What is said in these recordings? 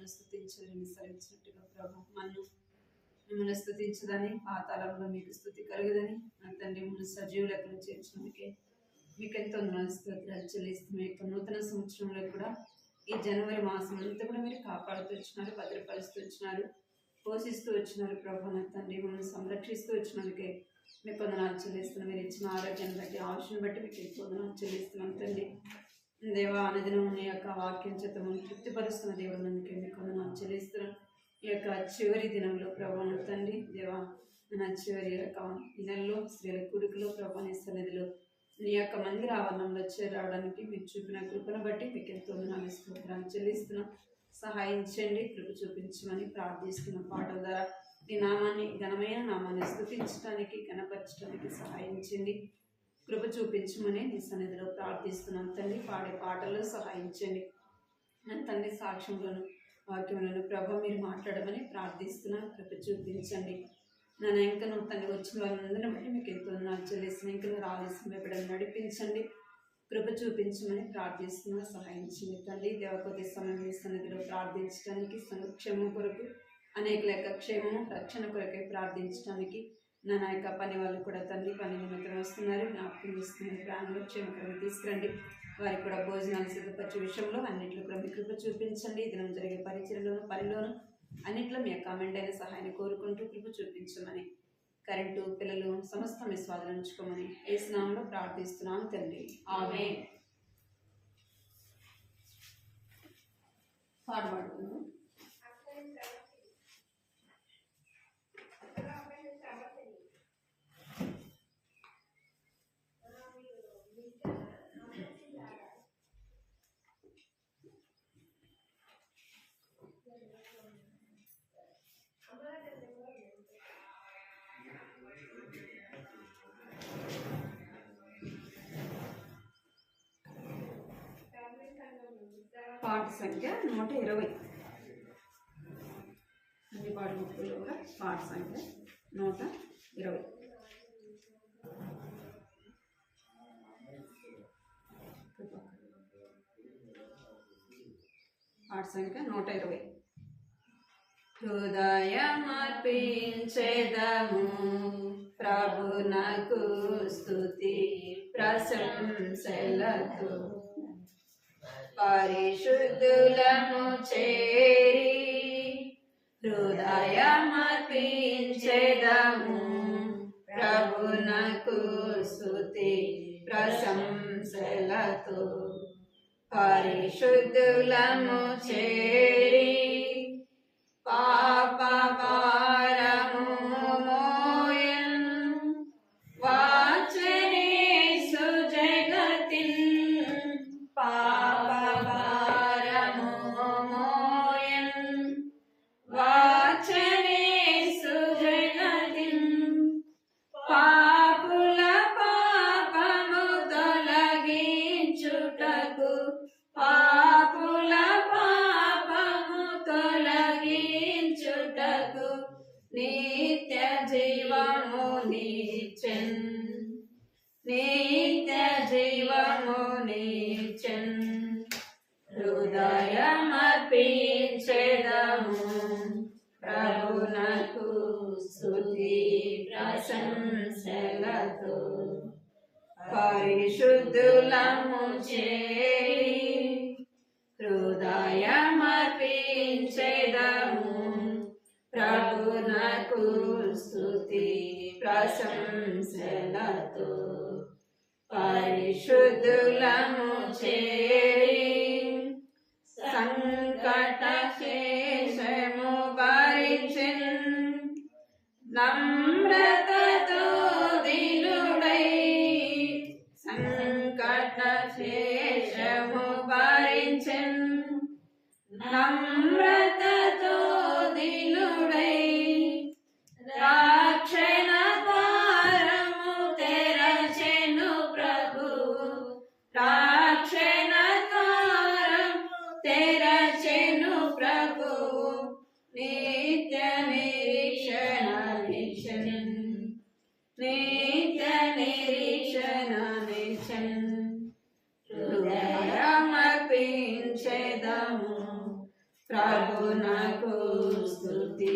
మిమ్మల్ని స్తుతించాలని సెలవిచ్చినట్టుగా ప్రభు మిమ్మల్ని స్తుతించదని పాతాళంలో మీకు స్తుతి కలుగుదని నా తండ్రి మిమ్మల్ని సజీవులకు చేర్చినందుకే మీకు ఎంతో స్తోత్రాలు చెల్లిస్తూ మీ యొక్క నూతన సంవత్సరంలో కూడా ఈ జనవరి మాసం అంతా కూడా మీరు కాపాడుతూ వచ్చినారు, భద్రపరుస్తూ వచ్చినారు, పోషిస్తూ వచ్చినారు ప్రభు. నా తండ్రి మిమ్మల్ని సంరక్షిస్తూ వచ్చినందుకే మీకు వందనాలు చెల్లిస్తున్నాం. మీరు ఇచ్చిన ఆరోగ్యాన్ని బట్టి ఆశను బట్టి మీకు ఎక్కువ వందనాలు చెల్లిస్తున్నాం తండ్రి. దేవా అనుదినం నీ యొక్క వాక్యం చేత మనం తృప్తిపరుస్తున్న దేవుడు అందుకే మీకు వందనాలు చెల్లిస్తున్నాం. ఈ యొక్క చివరి దినంలో ప్రభు నా తండ్రి దేవా నా చివరి యొక్క ఈ నెలలో స్త్రీల కూడికలో ప్రభు నీ సన్నిధిలో నీ యొక్క మందిర ఆవరణంలో చేరడానికి మీరు చూపిన కృపను బట్టి మీకు ఎంతో వందనాలు స్తోత్రాలు చెల్లిస్తున్నాం. సహాయించండి, కృప చూపించమని ప్రార్థిస్తున్న పాటల ద్వారా ఈ నామాన్ని ఘనమైన నామాన్ని స్తుతించడానికి గణపరచడానికి సహాయించండి, కృప చూపించమని నీ సన్నిధిలో ప్రార్థిస్తున్నాం తండ్రి. పాడే పాటల్లో సహాయించండి నా తండ్రి. సాక్ష్యంలోను వాక్యంలోను ప్రభు మీరు మాట్లాడమని ప్రార్థిస్తున్నాం, కృప చూపించండి. నన్ను ఇంకను తండ్రి వచ్చిన వాళ్ళందరినీ బట్టి మీకు ఎంతో వందనాలు చెల్లిస్తున్నాను. ఇంకను ఆలస్యం ఎప్పుడైనా నడిపించండి, కృప చూపించమని ప్రార్థిస్తున్నా, సహాయించండి తండ్రి. దేవకొద్ది సమయం మీ సన్నిధిలో ప్రార్థించడానికి సంక్షేమం కొరకు అనేక యొక్క క్షేమము రక్షణ కొరకై ప్రార్థించడానికి నా యొక్క పని వాళ్ళు కూడా తండ్రి పని నిమిత్తం వస్తున్నారు, జ్ఞాపకం ఇస్తున్నారు, ప్రాణంలో క్షేమకరంగా తీసుకురండి. వారికి కూడా భోజనాలు సిద్ధపరిచే విషయంలో అన్నింటిలో కూడా మీ కృప చూపించండి. దినం జరిగే పరిచయలోను పనిలోను అన్నింటిలో మీ యొక్క మెండైన సహాయాన్ని కోరుకుంటూ కృప చూపించమని, కరెంటు పిల్లలు సమస్త మీ స్వాధీనం ఉంచుకోమని యేసు నామములో ప్రార్థిస్తున్నాను తండ్రి, ఆమేన్. పాడబడుతుంది. పాట సంఖ్య 120. అన్ని పాట ముక్కులు కూడా పాట సంఖ్య 120. పాట సంఖ్య 120. హృదయమర్పించెదము ప్రభునకు స్తుతి ప్రశంసలతో, పరిశుద్ధులము చేరి హృదయమర్పించెదము ప్రభునకు స్తుతి ప్రశంసలతో, పరిశుద్ధులము చేరి పాప భారము మోయన్ వాచనేసు జగతిన్, పాప భారము మోయన్ వాచనేసు జగతిన్, పాపుల పాపము తొలగించుటకు, పాపుల పాపము తొలగించుటకు నిత్య జీవము నీచెన్, నిత్య జీవము నీచెన్. హృదయమర్పించెదము ప్రభునకు స్తుతి ప్రశంసలతో, పరిశుద్ధులము చేరి హృదయమర్పించెదము ప్రభునకు స్తుతి ప్రశంసలతో, పరిశుద్ధులము చేరి సంకట శేషము భరించెన్, నమ్రతతో దినుడై సంకట శేషము భరించెన్, నమ్రతతో దినుడై రక్షణ ద్వారము తెరచెను ప్రభు, రక్షణ ద్వారము తెరచెను ప్రభు, నిత్య నిరీక్షణ నిరీక్షణ, నిత్య నిరీక్షణ నిరీక్షణ. హృదయమర్పించెదము ప్రభునకు స్తుతి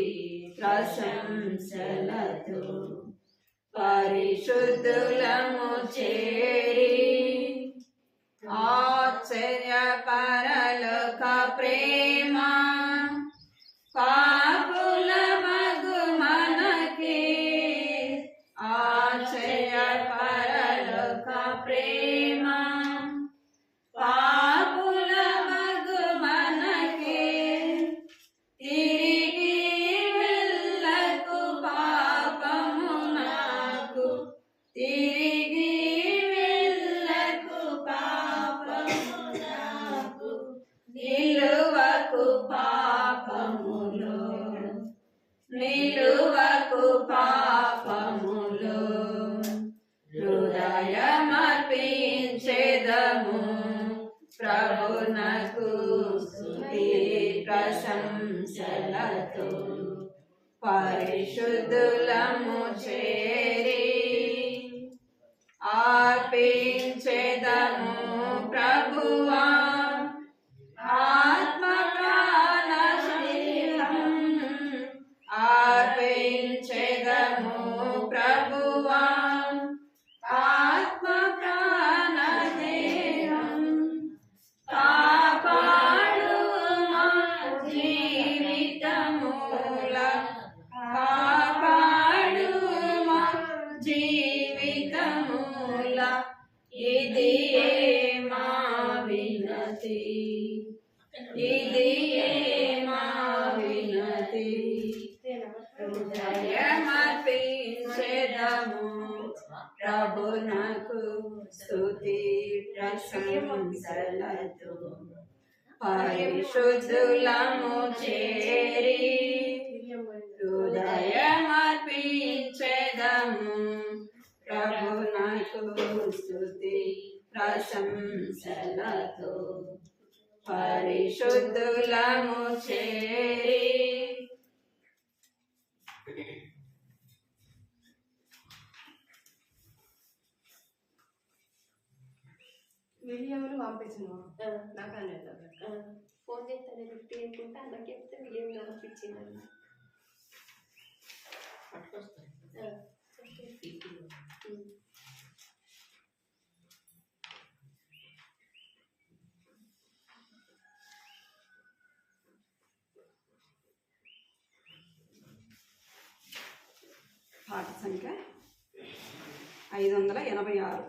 ప్రశంసలతో పరిశుద్ధులము చేరి ఆశ్చర్య పరలోక ప్రేమ పాపుల మగు మనకి ఆశ్చర్య పరలోక ప్రేమ పాపుల మగు మనకి తిరిగి వెళ్ళకు పాపము నాకు తిరిగి వెళ్ళకు పాపము నాకు నిలువకు పాపములో నిలువకు పాపములో హృదయమర్పించెదము ప్రభునకు స్తుతి ప్రశంసలతో పరిశుద్ధులము చేరి అర్పించెదము ప్రభువా ఆత్మ ప్రాణ శరీరం అర్పించెదము ప్రభువా ఆత్మ ప్రాణ దేహం కాపాడు మా జీవితమూల కాపాడు మా జీవితమూల ఇది మా వినతి ఇది మా వినతి హృదయమర్పించెదము ప్రభునకు స్తుతి ప్రశంసలతో పరిశుద్ధులము చేరి హృదయమర్పించెదము ప్రభునకు స్తుతి ప్రశంసలతో పరిశుద్ధులము చేరి వీడియోలు పంపించిన నాకు అనేది ఫోన్ చేస్తాను లిఫ్ట్ చేయకుంటే అన్నకి చెప్తే వీడియో పంపించింది పాట సంఖ్య 586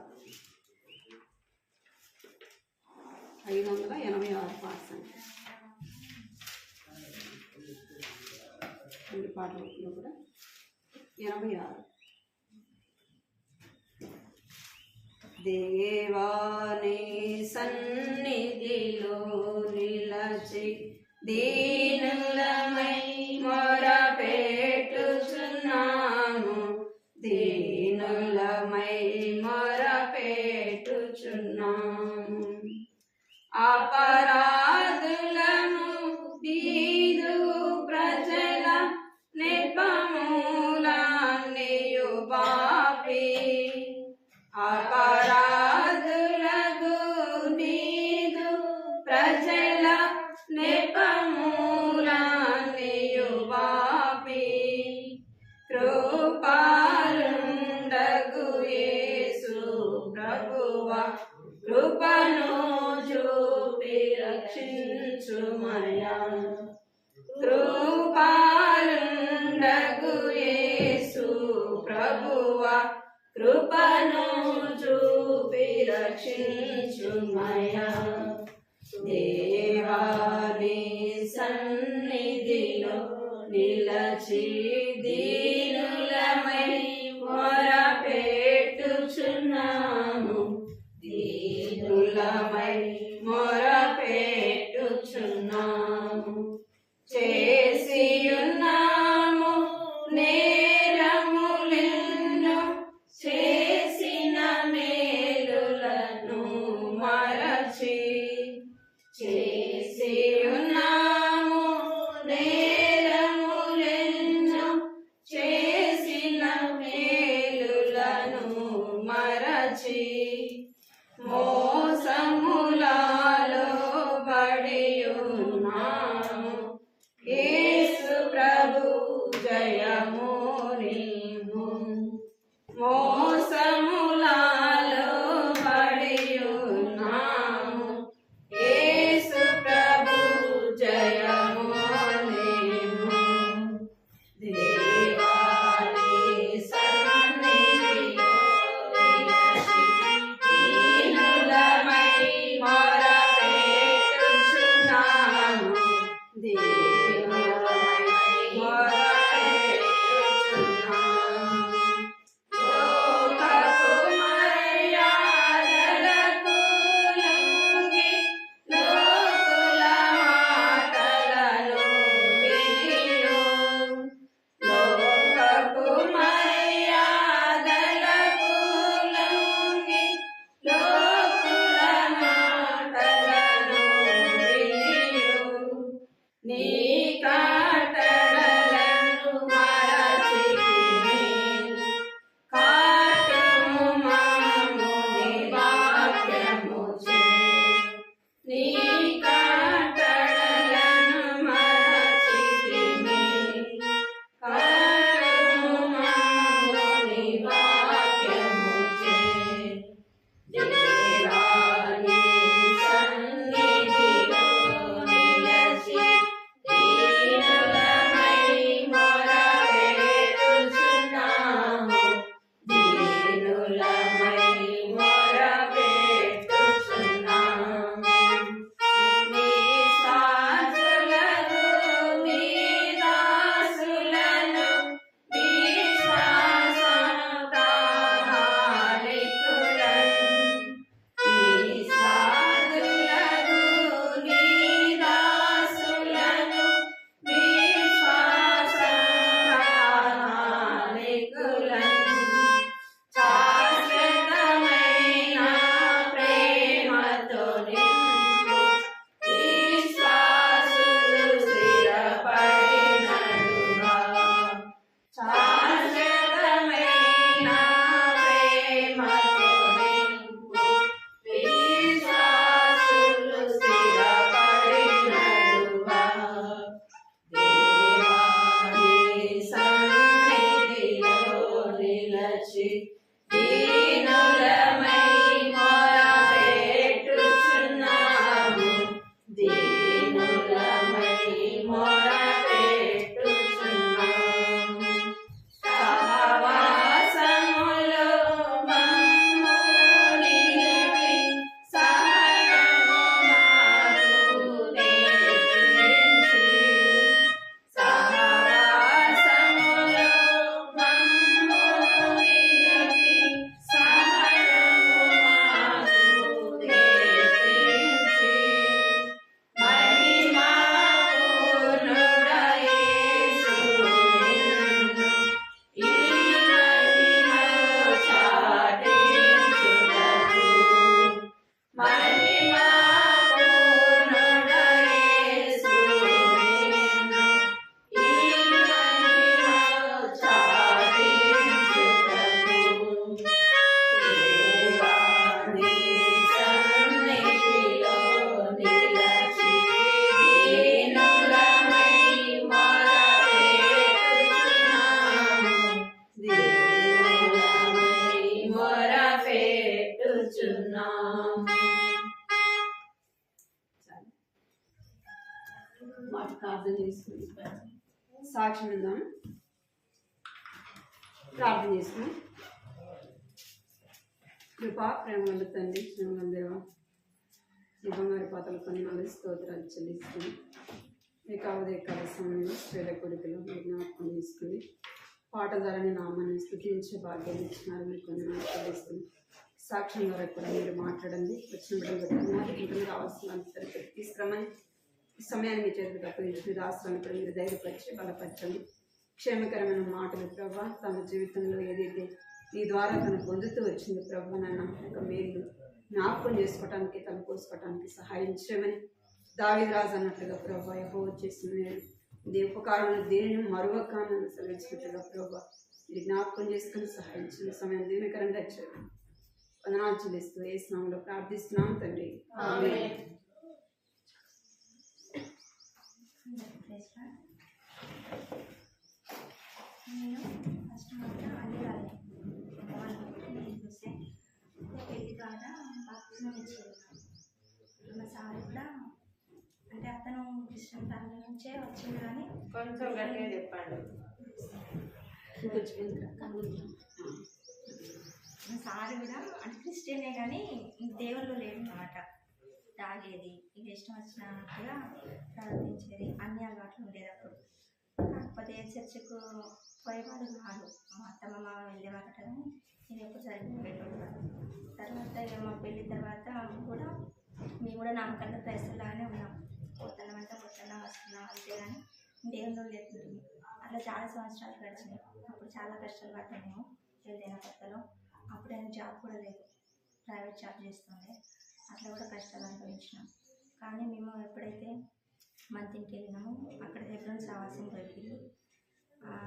పాట సంఖ్య అన్ని పాటలు కూడా 86 దేవాని సన్నిధిలో నిలచి దీనులమై మొరపెట్టుచున్నాము దీనులమై మొరపెట్టుచున్నాము అపరాధులము నీదు ప్రజల నిర్మూలాన్నియు బాపి అపరాధులకు నీదు ప్రజల నిర్మూలాన్నియు బాపి కృపాలుండగు యేసు ప్రభువా కృపను చూపి రక్షించుమయా కృపాలుండగు యేసు ప్రభువా కృపను చూపి రక్షించుమయా దేవాని సన్నిధిలో నిలచి దీనులమై మొరపెట్టుచున్నాము దీనులమై మొరపెట్టుచున్నాము చేసియున్నాము నేరములెన్నో చేసిన మేలులను మరచి చేసియున్నాము నేరములెన్నో చేసిన మేలులను మరచి మోసములలో పడియున్నాము జయము నీవు మోసములలో పడియున్నాము యేసు ప్రభు జయము నీవు దేవాని సన్నిధిలో నిలిచి దీనులమై మొరపెట్టుచున్నాము ప్రార్థన చేసుకుని సాక్ష్యం ఇద్దాం. ప్రార్థన చేసుకున్నాం. కృపా ప్రేమ తండ్రి దేవ ఈ బంగారు పాత్రలు కొన్ని నాలుగు స్తోత్రాలు చెల్లిస్తుంది. ఏకావదేకాల సమయంలో స్త్రీల కొడుకులు జ్ఞాపకం తీసుకుని పాట ద్వారానే నామాన్ని స్తుతించే భాగ్యాన్ని ఇచ్చినారు. మీకు కొన్ని నాకు చెల్లిస్తుంది. సాక్ష్యం ద్వారా కూడా మీరు మాట్లాడండి. వచ్చిన బిడ్డలు పెట్టుకున్నారు. ఇంకా మీరు రావాల్సిన తీసుకురమని ఈ సమయాన్ని మీ చేతికి అప్పగించి రాష్ట్రాన్ని కూడా మీరు ధైర్యపరిచి బలపరచండి. క్షేమకరమైన మాటలు ప్రభా తమ జీవితంలో ఏదైతే ఈ ద్వారా తను పొందుతూ వచ్చింది ప్రభా నాన్న ఒక మేలు జ్ఞాపకం చేసుకోవటానికి తను కోసుకోవటానికి సహాయం చేయమని దావీదు రాజు అన్నట్లుగా ప్రభా యెహోవా చేసిన ఇది ఉపకారంలో దేనిని మరొక నన్ను సెలవించినట్లుగా ప్రభా ఇది జ్ఞాపకం చేసుకుని సహాయం చేయండి. సమయం దీవెనకరంగా చేయండి. వందనాలు చెల్లిస్తూ యేసు నామములో ప్రార్థిస్తున్నాం తండ్రి. ఆమేన్. నేను ఫస్ట్ మాత్రం అన్ని రాలే నేను చూస్తే పెళ్లి ద్వారా బాప్తిజం ఇచ్చేది మా సార్ కూడా అంటే అతను క్రిస్టియన్ ఫ్యామిలీ నుంచే వచ్చింది కానీ కొంచెం గట్టిగా చెప్పండి. మా సార్ కూడా అంటే క్రిస్టియనే కానీ దేవుళ్ళు లేడు అన్నమాట. తాగేది ఇక ఇష్టం వచ్చినట్టుగా ప్రవర్తించేది, అన్ని అలవాట్లు ఉండేది అప్పుడు. కాకపోతే చర్చకు పోయేవాడు కాదు. మా అత్తమ్మ మామ వెళ్ళేవారట కానీ నేను ఎప్పుడు సరిగ్గా పెట్టేవాడు. తర్వాత ఇక మా పెళ్ళి తర్వాత కూడా మేము కూడా నామకన్నా క్రైస్తవులాగానే ఉన్నాం. పోతున్నామంటే పోతున్నాం, వస్తున్నాం అంతే కానీ దేవుళ్ళు లేకుంటుంది. అట్లా చాలా సంవత్సరాలు గడిచినాయి. అప్పుడు చాలా కష్టాలు పడ్డాం మేము పెళ్ళైన కొత్తలో. అప్పుడైనా జాబ్ కూడా లేదు, ప్రైవేట్ జాబ్ చేస్తుండే. అట్లా కూడా కష్టాలు అనుభవించినాం. కానీ మేము ఎప్పుడైతే మంత్రికి వెళ్ళినామో అక్కడ హెబ్రోన్ సావాసం దొరికింది.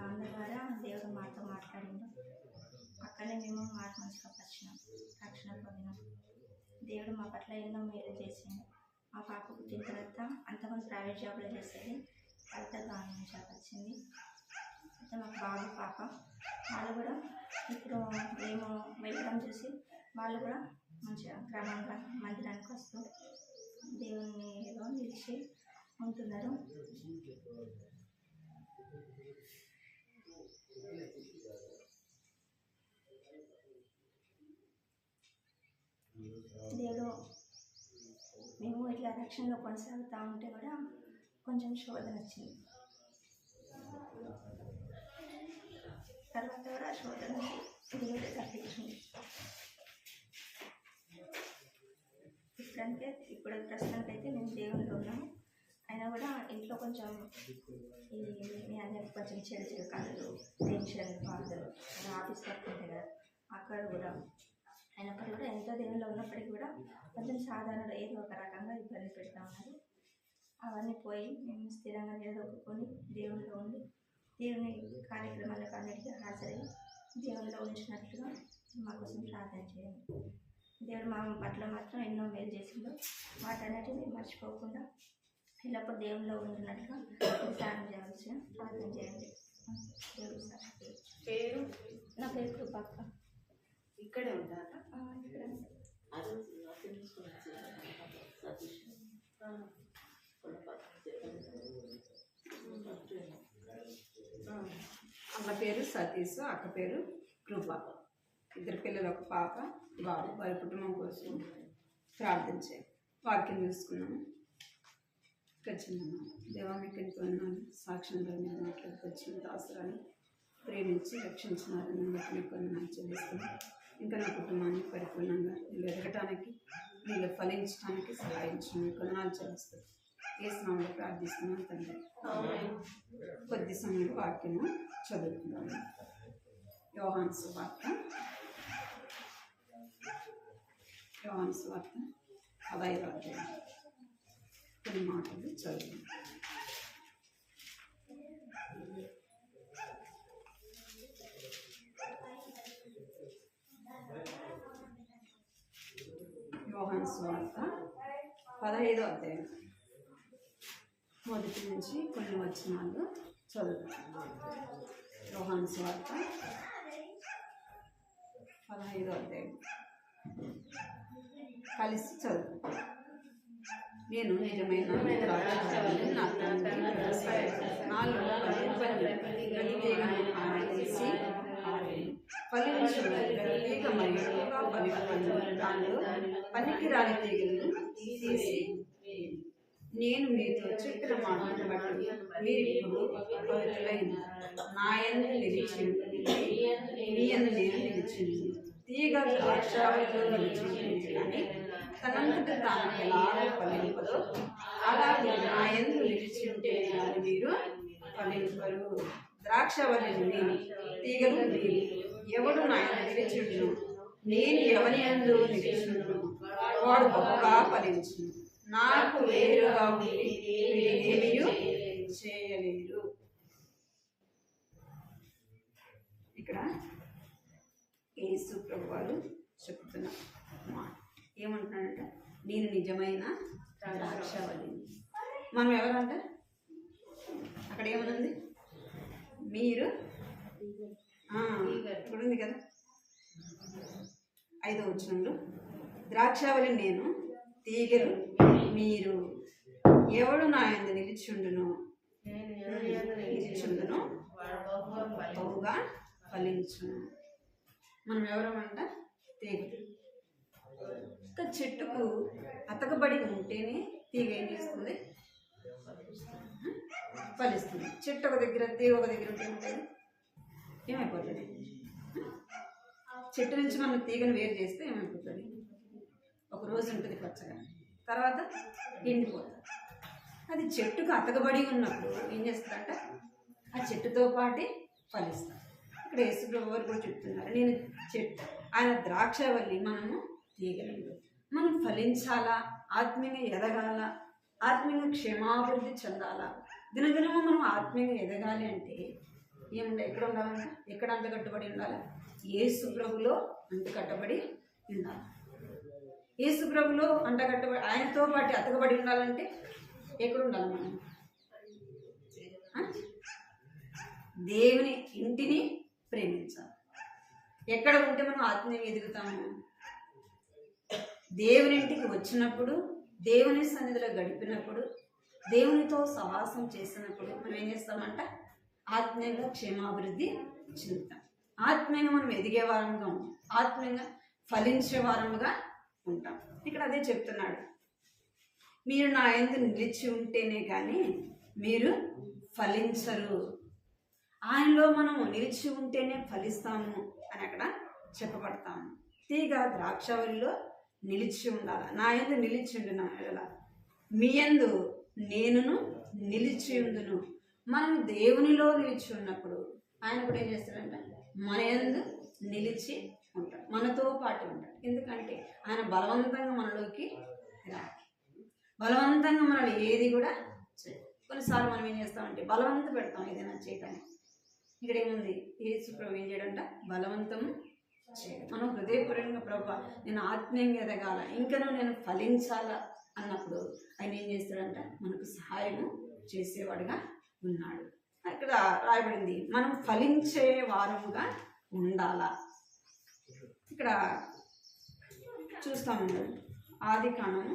అందరి ద్వారా దేవుడు మాతో మాట్లాడిండు. అక్కడనే మేము మాట మనసులోకి వచ్చినాం, రక్షణ పొందినాం. దేవుడు మా పట్ల ఎన్నో మేలు చేసిండు. మా పాప పుట్టిన తర్వాత అంతమంది ప్రైవేట్ జాబ్లో చేసేది, తర్వాత గవర్నమెంట్ జాబ్ వచ్చింది. అయితే మాకు బాబు పాప వాళ్ళు కూడా ఇప్పుడు మేము వెళ్ళడం చూసి వాళ్ళు కూడా మంచిగా క్రమంగా మందిరానికి వస్తూ దేవునిలో నిలిచి ఉంటున్నారు. దేవుడు మేము ఇట్లా రక్షణలో కొనసాగుతూ ఉంటే కూడా కొంచెం శోధన వచ్చింది. తర్వాత కూడా శోధన దేవుడు తప్పించింది. ఇప్పుడు ప్రస్తుతానికైతే మేము దేవుళ్ళు ఉన్నాము. అయినా కూడా ఇంట్లో కొంచెం మీ అందరికి కొంచెం చిన్న చిన్న కళలు, టెన్షన్, బాధలు, ఆఫీస్ వర్క్ ఉంటాయి కదా, అక్కడ కూడా అయినప్పటికీ కూడా ఎంతో దేవుళ్ళు ఉన్నప్పటికీ కూడా కొంచెం సాధారణ ఏదో ఒక రకంగా ఇబ్బంది పెడతా ఉన్నారు. అవన్నీ పోయి మేము స్థిరంగా నిలదొక్కుని దేవుళ్ళలో ఉండి దేవుని కార్యక్రమాలకు అన్నిటికీ హాజరై దేవుళ్ళలో ఉంచినట్లుగా మా కోసం ప్రార్థన చేయండి. దేవుడు మా పట్ల మాత్రం ఎన్నో మేలు చేసిందో వాటన్నిటిని మర్చిపోకుండా ఎల్లప్పుడు దేవుళ్ళలో ఉంటున్నట్టుగా ధ్యానం చేయవలసిన ప్రార్థన చేయండి. దేవుడు సార్ పేరు నా పేరు కృపక్క. ఇక్కడే ఉంటారా? ఇక్కడ అమ్మ పేరు సతీష్, అక్క పేరు కృప. ఇద్దరు పిల్లలు, ఒక పాప బాబు. వారి కుటుంబం కోసం ప్రార్థించే వాక్యం చూసుకున్నాము. ఖచ్చితంగా దేవా మీకు ఎంతో సాక్ష్యంగా మీరు మాట్లాడుకొచ్చిన దాసురాన్ని ప్రేమించి రక్షించినారని బట్టి మీకు నేను చెల్లిస్తున్నాను. ఇంకా నా కుటుంబాన్ని పరిపూర్ణంగా మీరు ఎదగటానికి, మీరు ఫలించడానికి సహాయించిన మీకు నాలుగు చెల్లిస్తాను. ఏ స్నామంలో ప్రార్థిస్తున్నాను తండ్రి. కొద్ది సమయంలో వాక్యము చదువుకుందాము. యోహాను సువార్త 15వ అధ్యాయం కొన్ని మాటలు చదువు. యోహాను సువార్త 15వ అధ్యాయం మొదటి నుంచి కొన్ని వచనాలు చదువుతాం. యోహాను సువార్త 15వ అధ్యాయం కలిసి చదువు. నేను నిజమైన ద్రాక్షావల్లిని, నా తండ్రి వ్యవసాయకుడు. నాలో ప్రతి తీగను ఆరేసి ఫలించు తీగ మరియు ఎక్కువగా ఫలించు దానిలో పనికిరాని తీగలను తీసి నేను మీతో చెప్పిన మాటను బట్టి మీరు ఇప్పుడు పవిత్రులైన నా యందు నిలిచి మీ యందు నేను నిలిచి తీగ ద్రాక్షావల్లిలో నిలిచి కానీ తనంతట తాను ఎలా ఫలింపదో అలాగే నా యందు నిలిచి ఉంటే అని మీరు ఫలింపరు. ద్రాక్షవల్లిని నేను, తీగలు మీరు. ఎవడు నా యందు నిలిచుండును, నేను ఎవరి యందు నిలిచుండును వాడు గొప్పగా ఫలించును. నాకు వేరుగా ఉండి మీరేమీ చేయలేరు. ఇక్కడ యేసు ప్రభువారు చెప్తున్నా మాట ఏమంటున్నాడంటే, నేను నిజమైన ద్రాక్షవల్లిని. మనం ఎవరంటే అక్కడ ఏమనుంది? మీరు ఇప్పుడు ఉంది కదా 5వ వచనంలో, ద్రాక్షావళి నేను, తీగలు మీరు, ఎవడు నా యందు నిలిచుండును బహుగా ఫలించును. మనం ఎవరమంట? తీగలు. ఒక చెట్టుకు అతకబడి ఉంటేనే తీగ ఏం చేస్తుంది? ఫలిస్తుంది. చెట్టు ఒక దగ్గర, తీగ ఒక దగ్గర ఉంటే ఉంటుంది, ఏమైపోతుంది? చెట్టు నుంచి మనం తీగను వేరు చేస్తే ఏమైపోతుంది? ఒక రోజు ఉంటుంది పచ్చగా, తర్వాత ఎండిపోతుంది. అది చెట్టుకు అతకబడి ఉన్నప్పుడు ఏం చేస్తారంట? ఆ చెట్టుతో పాటే ఫలిస్తారు. ఇక్కడ యేసుప్రభు వారు కూడా చెప్తున్నారు, నేను చెట్టు, ఆయన ద్రాక్షవల్లి, మనము తీగలు. మనం ఫలించాలా, ఆత్మీయంగా ఎదగాల, ఆత్మీయంగా క్షేమాభివృద్ధి చెందాలా, దినదినము మనం ఆత్మీయంగా ఎదగాలి అంటే ఏముండాలి? ఎక్కడ ఉండాలంట? ఎక్కడ అంటగట్టుబడి ఉండాలి? యేసుప్రభులో అంటగట్టబడి ఉండాలి. యేసుప్రభులో అంటగట్టబడి, ఆయనతో పాటు అతకబడి ఉండాలంటే ఎక్కడ ఉండాలి మనం? దేవుని ఇంటిని ప్రేమించాలి. ఎక్కడ ఉంటే మనం ఆత్మీయంగా ఎదుగుతాము? దేవుని ఇంటికి వచ్చినప్పుడు, దేవుని సన్నిధిలో గడిపినప్పుడు, దేవునితో సహవాసం చేసినప్పుడు మనం ఏం చేస్తామంట? ఆత్మీయంగా క్షేమాభివృద్ధి చెందుతాం. ఆత్మీయంగా మనం ఎదిగే వారంగా ఉంటాం, ఆత్మీయంగా ఫలించే వారముగా ఉంటాం. ఇక్కడ అదే చెప్తున్నాడు, మీరు నా యందు నిలిచి ఉంటేనే కానీ మీరు ఫలించరు. ఆయనలో మనం నిలిచి ఉంటేనే ఫలిస్తాము అని అక్కడ చెప్పబడతాము. తీగ ద్రాక్షవల్లిలో నిలిచి ఉండాలి. నా యందు నిలిచి ఉండును ఎలా? మీ యందు నేనును నిలిచి ఉందును. మనం దేవునిలో నిలిచి ఉన్నప్పుడు ఆయన కూడా ఏం చేస్తాడంటే మన యందు నిలిచి ఉంటాడు, మనతో పాటు ఉంటాడు. ఎందుకంటే ఆయన బలవంతంగా మనలోకి రాడు, బలవంతంగా మనల్ని ఏది కూడా చేయదు. కొన్నిసార్లు మనం ఏం చేస్తామంటే బలవంత పెడతాం ఏదైనా చేయటానికి. ఇక్కడ ఏముంది? యేసు ప్రభు ఏం చేయడంట? బలవంతం చేయడం. మనం హృదయపూర్వకంగా, ప్రభు నేను ఆత్మీయంగా ఎదగాల, ఇంకనూ నేను ఫలించాలా అన్నప్పుడు ఆయన ఏం చేస్తాడంట? మనకు సహాయము చేసేవాడుగా ఉన్నాడు. ఇక్కడ రాయబడింది మనం ఫలించే వారముగా ఉండాలా. ఇక్కడ చూస్తాము, ఆదికాండము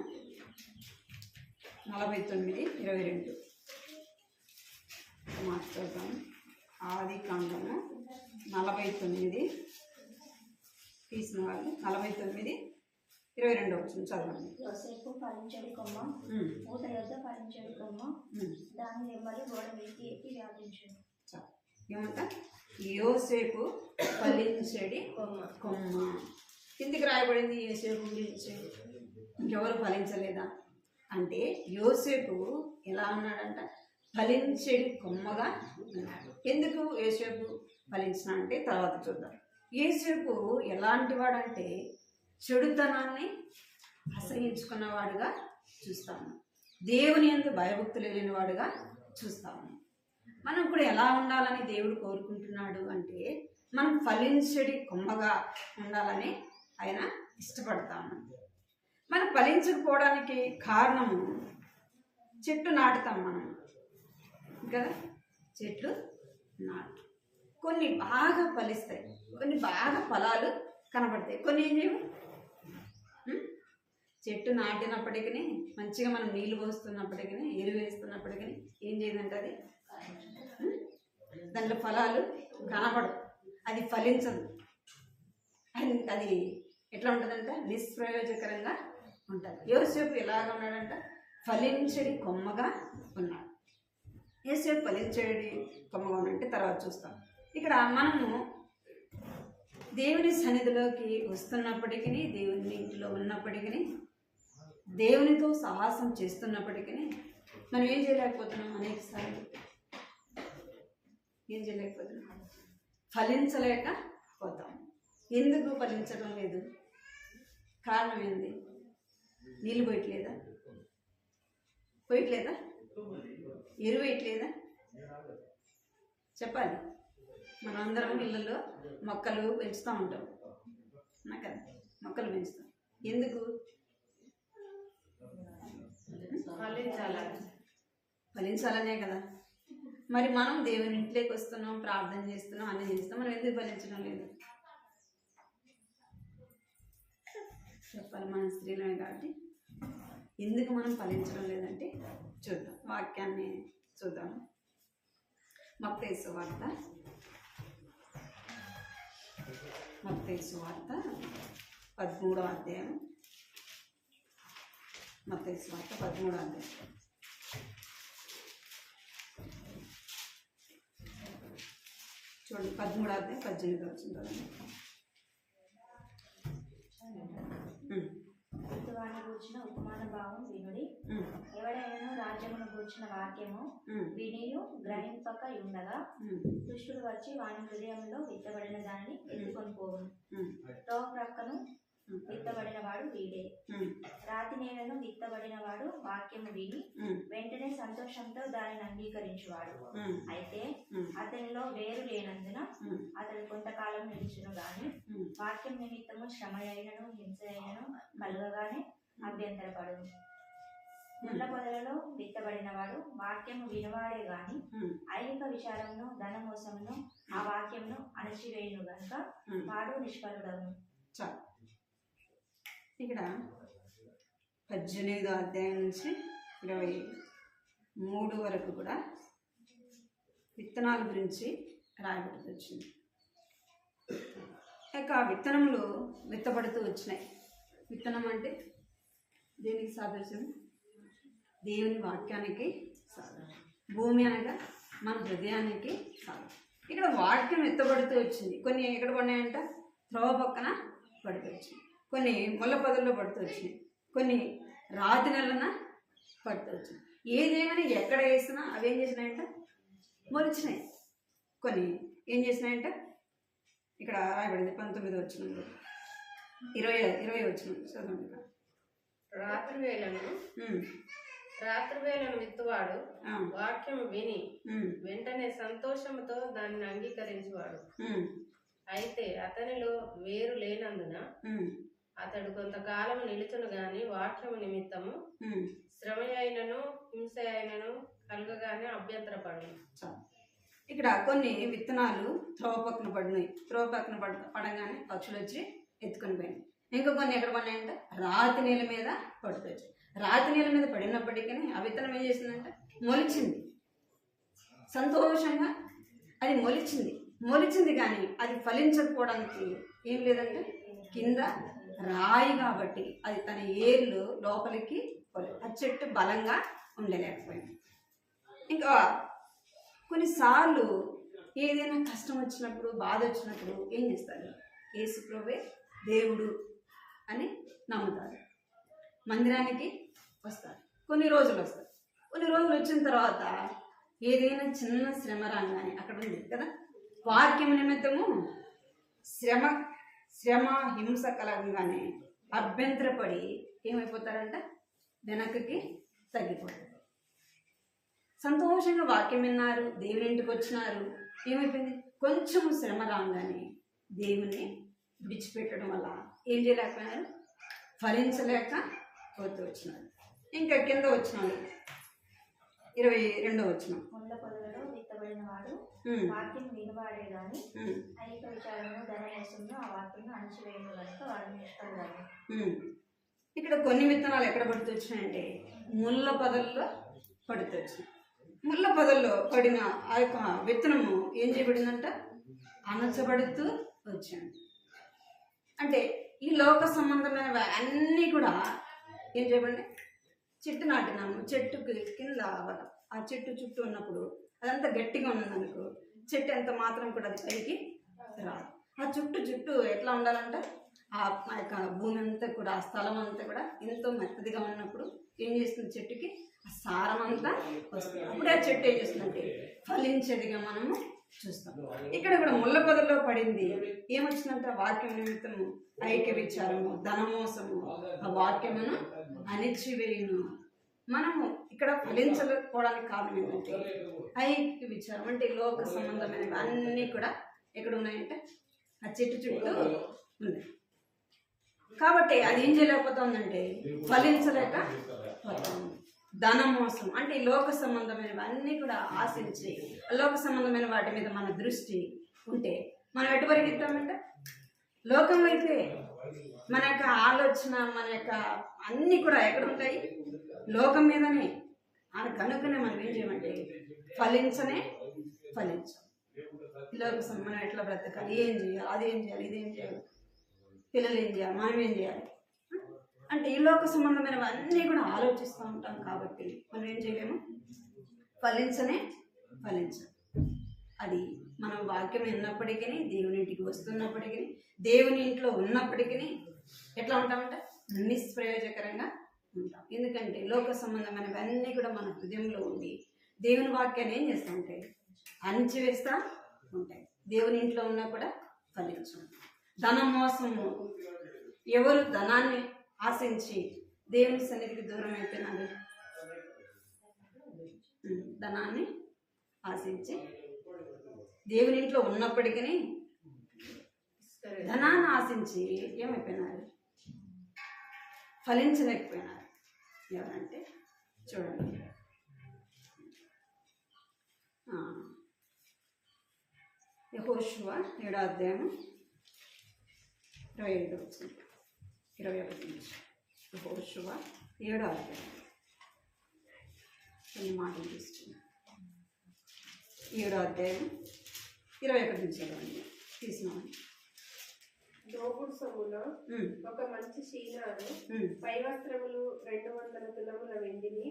49:22 మాట్లాడతాము. ఆదికాండము 49 తీసిన వాళ్ళు 49:22 వచ్చింది, చదవండి. యోసేపు ఫలించడి కొమ్మ, ఊట యొద్ద ఫలించడి కొమ్మ, దాని రెమ్మలు గోడ మీదకి ఎక్కి వ్యాపించును. ఏమంట? యోసేపు ఫలించడి కొమ్మ. కిందికి రాయబడింది యోసేపు గురించి. ఇంకెవరు ఫలించలేదా అంటే యోసేపు ఎలా ఉన్నాడంట? ఫలించడి కొమ్మగా ఉన్నాడు. ఎందుకు యోసేపు ఫలించిన అంటే తర్వాత చూద్దాం. యోసేపు ఎలాంటి వాడంటే చెడుతనాన్ని అసహించుకున్నవాడుగా చూస్తాము, దేవుని యందు భయభక్తులు లేని వాడుగా చూస్తాము. మనం కూడా ఎలా ఉండాలని దేవుడు కోరుకుంటున్నాడు అంటే మనం ఫలించడి కొమ్మగా ఉండాలని ఆయన ఇష్టపడతాము. మనం ఫలించకపోవడానికి కారణము చెట్టు నాటుతాం మనం కదా, చెట్లు నాటు. కొన్ని బాగా ఫలిస్తాయి, కొన్ని బాగా ఫలాలు కనబడతాయి, కొన్ని ఏం చేయవు. చెట్టు నాటినప్పటికీ మంచిగా మనం నీళ్ళు పోస్తున్నప్పటికీ, ఎరువు వేస్తున్నప్పటికీ ఏం చేయదంటే అది దాంట్లో ఫలాలు కనపడవు, అది ఫలించదు. అది ఎట్లా ఉంటుందంట? నిష్ప్రయోజకరంగా ఉంటుంది. యోసేపు ఎలాగ ఉన్నాడంట? ఫలించడి కొమ్మగా ఉన్నాడు. యోసేపు ఫలించడి కొమ్మగా ఉన్నట్టే తర్వాత చూస్తాం. ఇక్కడ మనము దేవుని సన్నిధిలోకి వస్తున్నప్పటికీ, దేవుని ఇంటిలో ఉన్నప్పటికీ, దేవునితో సహవాసం చేస్తున్నప్పటికీ మనం ఏం చేయలేకపోతున్నాం? అనేకసార్లు ఏం చేయలేకపోతున్నాం? ఫలించలేకపోతాం. ఎందుకు ఫలించడం లేదు? కారణం ఏంది? నీళ్ళు పోయట్లేదా? ఎరువు వేయట్లేదా? చెప్పాలి. మనందరం ఇళ్ళల్లో మొక్కలు పెంచుతూ ఉంటాం కదా, మొక్కలు పెంచుతాం. ఎందుకు? ఫలించాలనే కదా. మరి మనం దేవుని ఇంట్లోకి వస్తున్నాం, ప్రార్థన చేస్తున్నాం, అన్నీ చేస్తున్నాం, మనం ఎందుకు ఫలించడం లేదు చెప్పాలి? మన స్త్రీలమే కాబట్టి ఎందుకు మనం ఫలించడం లేదంటే చూద్దాం, వాక్యాన్ని చూద్దాం. మత్తయి సువార్త 13వ అధ్యాయం. మత్తయి సువార్త 13వ అధ్యాయం. చూడండి, 13వ అధ్యాయం 18వ వచనం. వాని గూర్చిన ఉపమాన భావం వినుడి. ఎవడైనా రాజ్యమును గూర్చిన వాక్యము వినియు గ్రహింపక ఉండగా దుష్టుడు వచ్చి వాని హృదయంలో విత్తబడిన దానిని ఎత్తుకొని పోవును. తో ప్రక్కను విత్తబడిన వాడు వీడే. రాతి నేలను విత్తబడిన వాడు వాక్యము విని వెంటనే సంతోషంతో దానిని అంగీకరించువాడు. అయితే అతనిలో వేరు లేనందున అతడు కొంతకాలం నిలిచును గాని వాక్యం నిమిత్తము శ్రమ అయినను హింస అయినను కలుగగానే అభ్యంతరపడును. ముళ్ళ పొదలలో విత్తబడిన వాడు వాక్యము వినవాడే గాని ఐహిక విచారమును ధనమోసమును ఆ వాక్యమును అణచివేయును గనుక వాడు నిష్ఫలుడను. ఇక్కడ 18వ అధ్యాయం నుంచి 23 వరకు కూడా విత్తనాల గురించి రాయబడుతూ వచ్చింది. ఇక విత్తనములు విత్తబడుతూ వచ్చినాయి. విత్తనం అంటే దేనికి సాదృశ్యం? దేవుని వాక్యానికి సాదృశ్యం. భూమి అనగా మన హృదయానికి సాదృశ్యం. ఇక్కడ వాక్యం విత్తబడుతూ వచ్చింది. కొన్ని ఎక్కడ పడినాయంట? త్రోవ పక్కన పడుతూ వచ్చింది. కొన్ని ముళ్ళ పొదల్లో పడుతూ వచ్చినాయి. కొన్ని రాతి నెలన పడుతూ వచ్చినాయి. ఏదేమైనా ఎక్కడ వేసినా అవి ఏం చేసినాయంట? మొలిచినాయి. కొన్ని ఏం చేసినాయంట? ఇక్కడ రాయబడింది 19వ వచనంలో, 20వ వచనం చదవండి. రాత్రి వేళను విత్తువాడు వాక్యం విని వెంటనే సంతోషముతో దానిని అంగీకరించువాడు. అయితే అతనిలో వేరు లేనందున అతడు కొంతకాలం నిలుచును గాని వాక్యము నిమిత్తము శ్రమ అయినను హింస అయినను కలగగానే అభ్యంతరపడను. ఇక్కడ కొన్ని విత్తనాలు త్రోవ పక్కన పడినాయి. త్రోవ పక్కన పడగానే పక్షులు వచ్చి ఎత్తుకొని పోయినాయి. ఇంకా కొన్ని ఎక్కడ పడినాయంట? రాతి నీళ్ళ మీద పడుతూ వచ్చాయి. రాతి నీళ్ళ మీద పడినప్పటికీ ఆ విత్తనం ఏం చేసిందంట? మొలిచింది. సంతోషంగా అది మొలిచింది కానీ అది ఫలించకపోవడానికి ఏం లేదంటే కింద రాయి కాబట్టి అది తన ఏర్లు లోపలికి ఆ చెట్టు బలంగా ఉండలేకపోయింది. ఇంకా కొన్నిసార్లు ఏదైనా కష్టం వచ్చినప్పుడు, బాధ వచ్చినప్పుడు ఏం చేస్తారు? యేసు ప్రభువే దేవుడు అని నమ్ముతారు. మందిరానికి వస్తారు. కొన్ని రోజులు వస్తారు. కొన్ని రోజులు వచ్చిన తర్వాత ఏదైనా చిన్న శ్రమ రాగానే అక్కడ ఉంది కదా, వాక్యం నిమిత్తము శ్రమ హింస కలగగానే అభ్యంతరపడి ఏమైపోతారంట? వెనక్కి తగ్గిపోతారు. సంతోషంగా వాక్యం విన్నారు, దేవుని ఇంటికి వచ్చినారు, ఏమైపోయింది? కొంచెం శ్రమ రాగానే దేవుని విడిచిపెట్టడం వల్ల ఏం చేయలేకపోయినారు? ఫలించలేక పోతూ వచ్చినారు. ఇంకా కింద వచ్చినాడు 22వ వచనం. ముళ్ళ పొదలలో విత్తబడిన వాడు వాక్యం వినవాడే గాని ఐహిక విచారము ధనమోసమును ఆ వాక్యం అణచివేయును గనుక వాడు నిష్ఫలుడను. ఇక్కడ కొన్ని విత్తనాలు ఎక్కడ పడుతూ వచ్చినాయంటే ముళ్ళ పొదల్లో పడుతూ వచ్చినాయి. ముళ్ళ పొదల్లో పడిన ఆ యొక్క విత్తనము ఏం చేయబడిందంట? అణచబడుతూ వచ్చాడు. అంటే ఈ లోక సంబంధమైనవి అన్నీ కూడా ఏం చేయబడి? చెట్టు నాటినాము, చెట్టుకి కింద ఆ చెట్టు చుట్టూ ఉన్నప్పుడు అదంతా గట్టిగా ఉన్నదనుకో, చెట్టు ఎంత మాత్రం కూడా అది పైకి రాదు. ఆ చుట్టూ ఎట్లా ఉండాలంట? ఆ యొక్క భూమి అంతా కూడా, ఆ స్థలం అంతా కూడా ఎంతో మెత్తదిగా ఉన్నప్పుడు ఏం చేస్తుంది? చెట్టుకి ఆ సారం అంతా వస్తుంది. అప్పుడే ఆ చెట్టు ఏం చేస్తుందంటే ఫలించేదిగా మనము చూస్తాం. ఇక్కడ కూడా ముళ్ళ పొదల్లో పడింది. ఏమొచ్చిందంట? వాక్యం నిమిత్తము ఐక్య విచారము ధనమోసము ఆ వాక్యమును అణిచివేయును. మనము ఇక్కడ ఫలించకపోవడానికి కారణం ఏంటంటే ఐక్య విచారం అంటే లోక సంబంధమైనవి అన్నీ కూడా ఎక్కడ ఉన్నాయంటే ఆ చెట్టు చుట్టూ ఉన్నాయి. కాబట్టి అది ఏం చేయలేకపోతుందంటే ఫలించలేక పోతుంది. ధన మోసం అంటే ఈ లోక సంబంధమైనవన్నీ కూడా ఆశించి లోక సంబంధమైన వాటి మీద మన దృష్టి ఉంటే మనం ఎటు పరిగెత్తామంటే లోకం వైపే. మన యొక్క ఆలోచన మన యొక్క అన్నీ కూడా ఎక్కడ ఉంటాయి? లోకం మీదనే. అని కనుకనే మనం ఏం చేయమంటే ఫలించం. లోక మనం ఎట్లా బ్రతకాలి, ఏం చేయాలి, అదేం చేయాలి, ఇదేం చేయాలి, పిల్లలు ఏం చేయాలి, మనం ఏం చేయాలి అంటే ఈ లోక సంబంధమైనవన్నీ కూడా ఆలోచిస్తూ ఉంటాం. కాబట్టి మనం ఏం చేయలేము, ఫలించం. అది మనం వాక్యం విన్నప్పటికీ, దేవుని ఇంటికి వస్తున్నప్పటికీ, దేవుని ఇంట్లో ఉన్నప్పటికీ ఎట్లా ఉంటామంటే నిష్ప్రయోజకరంగా ఉంటాం. ఎందుకంటే లోక సంబంధమైనవన్నీ కూడా మన హృదయంలో ఉండి దేవుని వాక్యాన్ని ఏం చేస్తూ ఉంటాయి, అణిచివేస్తూ ఉంటాయి. దేవుని ఇంట్లో ఉన్నా కూడా ఫలించం. ధన మోసము. ఎవరు ధనాన్ని ఆశించి దేవుని సన్నిధికి దూరం అయిపోయినారు? ధనాన్ని ఆశించి దేవుని ఇంట్లో ఉన్నప్పటికీ ధనాన్ని ఆశించి ఏమైపోయినారు? ఫలించలేకపోయినారు. ఎవరంటే చూడండి, యెహోషువ 7వ అధ్యాయం 25వ వచనం 21 నుంచి. యెహోషువ 7వ అధ్యాయం కొన్ని మాటలు తీసుకున్నాం. 7వ అధ్యాయం 21 నుంచి చదవండి. తీసినామని దోపుడు సొమ్ములో ఒక మంచి శీనాను, పై వస్త్రములు 200 తులముల వెండిని,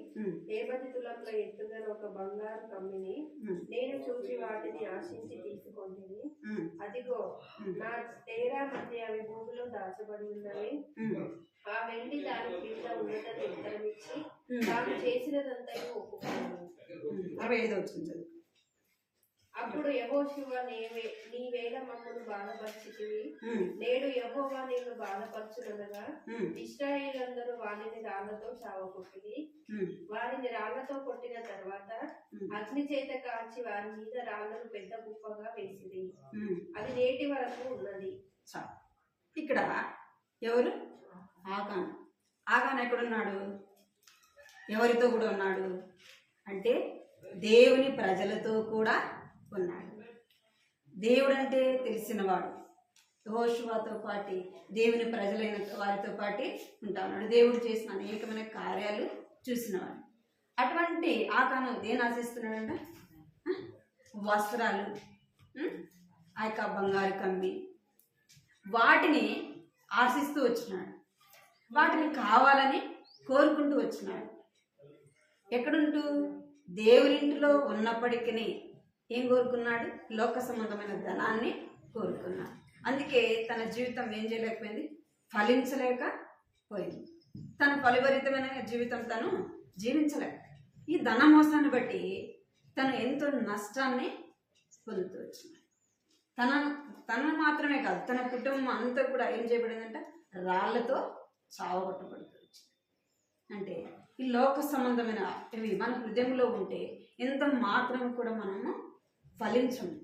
50 తులముల ఎత్తుగల ఒక బంగారు కమ్మిని నేను చూసి వాటిని ఆశించి తీసుకొంటిని. అదిగో నా తేరా మధ్య అవి భూమిలో దాచబడి ఉన్నవి. ఆ వెండి దాని క్రింద ఉన్నదని ఉత్తరమిచ్చి తాను చేసినదంతయు ఒప్పుకున్నాను. 65వ వచనం. అప్పుడు యెహోషువ నీవేళ మమ్మను బాధపరిచితివి, నేడు యెహోవా నిన్ను బాధపరచునగా ఇశ్రాయేలందరూ వారిని రాళ్లతో చావకొట్టిరి. వారిని రాళ్లతో కొట్టిన తర్వాత అగ్ని చేత కాల్చి వారి మీద రాళ్లను పెద్ద కుప్పగా వేసిరి. అది నేటి వరకు ఉన్నది. ఇక్కడ ఎవరు? ఆగాన్ ఎక్కడున్నాడు? ఎవరితో కూడా ఉన్నాడు అంటే దేవుని ప్రజలతో కూడా ఉన్నాడు. దేవుడు అంటే తెలిసినవాడు. యెహోషువతో పాటు దేవుని ప్రజలైన వారితో పాటు ఉంటా ఉన్నాడు. దేవుడు చేసిన అనేకమైన కార్యాలు చూసినవాడు. అటువంటి ఆకాను దేని ఆశిస్తున్నాడంట? వస్త్రాలు, ఆ యొక్క బంగారు కమ్మి, వాటిని ఆశిస్తూ వచ్చినాడు. వాటిని కావాలని కోరుకుంటూ వచ్చినాడు. ఎక్కడుంటూ? దేవునింటిలో ఉన్నప్పటికీ ఏం కోరుకున్నాడు? లోక సంబంధమైన ధనాన్ని కోరుకున్నాడు. అందుకే తన జీవితం ఏం చేయలేకపోయింది, ఫలించలేకపోయింది. తన ఫలభరితమైన జీవితం తను జీవించలేక ఈ ధన మోసాన్ని బట్టి తను ఎంతో నష్టాన్ని పొందుతూ వచ్చింది. తన మాత్రమే కాదు, తన కుటుంబం అంతా కూడా ఏం చేయబడిందంటే రాళ్లతో చావగొట్టబడుతూ వచ్చింది. అంటే ఈ లోక సంబంధమైన ఇవి మన హృదయంలో ఉంటే ఎంత మాత్రం కూడా మనము ఫలించము.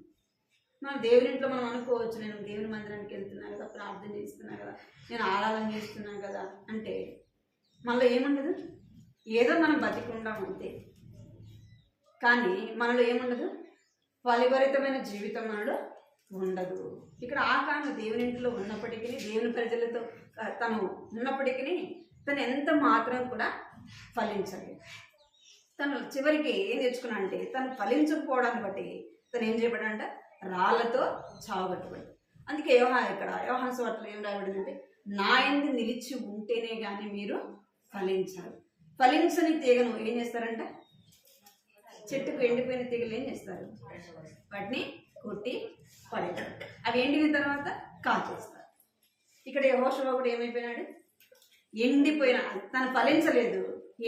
మన దేవుని ఇంట్లో మనం అనుకోవచ్చు, నేను దేవుని మందిరానికి వెళ్తున్నాను కదా, ప్రార్థన చేస్తున్నా కదా, నేను ఆరాధన చేస్తున్నాను కదా అంటే మనలో ఏముండదు, ఏదో మనం బతికుంటాం అంతే. కానీ మనలో ఏముండదు, ఫలిభరితమైన జీవితం మనలో ఉండదు. ఇక్కడ ఆకాను దేవుని ఇంట్లో ఉన్నప్పటికీ, దేవుని ప్రజలతో తను ఉన్నప్పటికీ తను ఎంత మాత్రం కూడా ఫలించలేదు. తను చివరికి ఏం తెచ్చుకున్నా అంటే తను ఫలించకపోవడాన్ని బట్టి తను ఏం చేయబడంటే రాళ్లతో చావగొట్టబడి. అందుకే యోహాను సువార్తలో ఏం రాయబడిందంటే నా యందు నిలిచి ఉంటేనే కానీ మీరు ఫలించాలి. ఫలించని తీగను ఏం చేస్తారంట? చెట్టుకు ఎండిపోయిన తీగలు ఏం చేస్తారు? వాటిని కొట్టి పడేస్తారు. అవి ఎండిన తర్వాత కాల్చేస్తారు. ఇక్కడ యెహోషువ కూడా ఏమైపోయినాడు? తను ఫలించలేదు,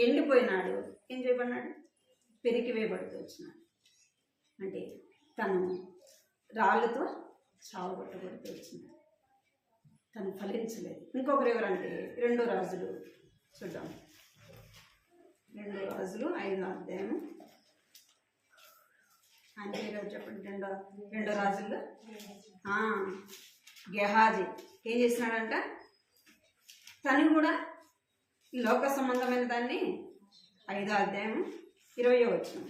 ఎండిపోయినాడు. ఏం చేయబడినాడు? పెరికి వేయబడుతూ వచ్చినాడు. అంటే తను రాళ్ళతో చావగొట్టబడుతూ వచ్చినాడు. తను ఫలించలేదు. ఇంకొకరు ఎవరంటే 2 రాజులు చూద్దాం. 2 రాజులు 5వ అధ్యాయం. ఆయన పేరు చెప్పండి. 2 రాజులు గెహాజీ ఏం చేసినాడంట? తను కూడా ఈ లోక సంబంధమైన దాన్ని 5వ అధ్యాయం 20వ వచనం.